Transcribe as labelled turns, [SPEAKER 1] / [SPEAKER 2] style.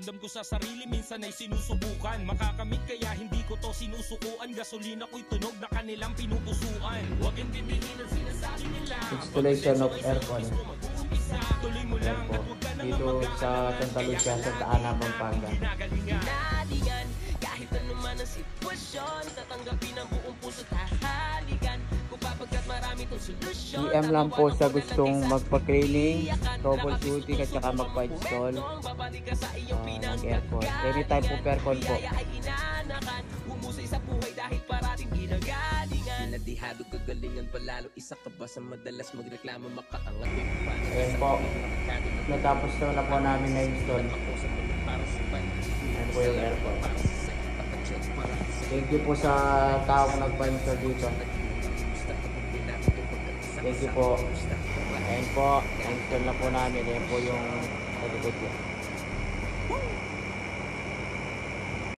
[SPEAKER 1] Dam ko sa sarili, minsan ay sinusubukan makakamit kaya hindi ko to sinusukuan. Gasolina ko'y tunog na kanilang pinupusuan. Huwag intindihin ang sinasabi nila.
[SPEAKER 2] Installation of aircon.
[SPEAKER 1] Tuloy mo lang
[SPEAKER 2] Ayan po. Dito sa Santa Lucia, Santa Ana, Pampanga.
[SPEAKER 1] Ginagalingan. Kahit ano man ang sitwasyon, tatanggapin ang buong puso't hahalikan. Kung papagkat marami tong solusyon.
[SPEAKER 2] PM lang po sa gustong magpa-cleaning, troubleshooting at saka magpa-install ng aircon. Anytime po aircon po.
[SPEAKER 1] Humusay sa buhay dahil parating ginagalingan. Pinadihado kagalingan palalo. Isa ka ba sa madalas magreklamo makaangat?
[SPEAKER 2] Ayan po. Natapos na po namin na-install. Ayan po yung aircon. Thank you po sa taong nagpa-install dito. Thank you po. Ayan po. Install na po namin. Ayan po yung sa likod po.